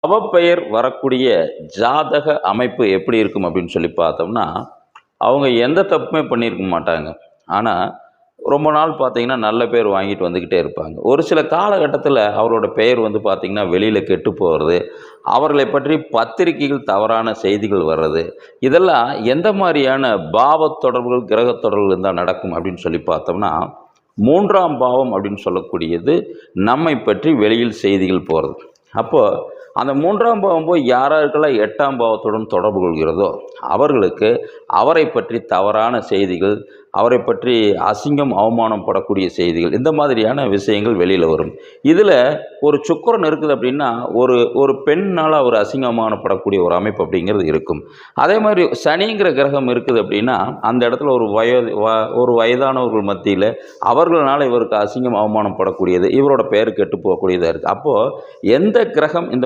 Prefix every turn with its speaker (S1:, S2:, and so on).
S1: அவப்பெயர் வரக்கூடிய ஜாதக அமைப்பு எப்படி இருக்கும் அப்படின்னு சொல்லி பார்த்தோம்னா, அவங்க எந்த தப்புமே பண்ணியிருக்க மாட்டாங்க. ஆனா, ரொம்ப நாள் பார்த்தீங்கன்னா, நல்ல பேர் வாங்கிட்டு வந்துக்கிட்டே இருப்பாங்க. ஒரு சில காலகட்டத்தில அவரோட பெயர் வந்து பார்த்தீங்கன்னா, வெளியில கெட்டு போறது, அவர்களை பற்றி பத்திரிகைகள் தவறான செய்திகள் வர்றது, இதெல்லாம் எந்த மாரியான பாவத் தொடர்புகள், கிரகத் தொடர்புகள் இருந்தா நடக்கும் அப்படின்னு சொல்லி பார்த்தோம்னா, 3ஆம் பாவம் அப்படின்னு சொல்லக்கூடியது நம்மை பற்றி வெளியில் செய்திகள் போறது. அப்போ அந்த 3ஆம் பாவம் போய் யாராருக்கெல்லாம் 8ஆம் பாவத்துடன் தொடர்பு கொள்கிறதோ, அவர்களுக்கு அவரை பற்றி தவறான செய்திகள், அவரை பற்றி அசிங்கம், அவமானம் படக்கூடிய செய்திகள், இந்த மாதிரியான விஷயங்கள் வெளியில வரும். இதில ஒரு சுக்கிரன் இருக்குது அப்படின்னா, ஒரு ஒரு பெண்ணால அவர் அசிங்கமானப்படக்கூடிய ஒரு அமைப்பு அப்படிங்கிறது இருக்கும். அதே மாரி சனிங்கிற கிரகம் இருக்குது அப்படின்னா, அந்த இடத்துல ஒரு வயதானவர்கள் மத்தியில அவர்களால இவருக்கு அசிங்கம், அவமானம் படக்கூடியது, இவரோட பெயர் கெட்டு போகக்கூடியதா இருக்கு. அப்போ எந்த கிரகம் இந்த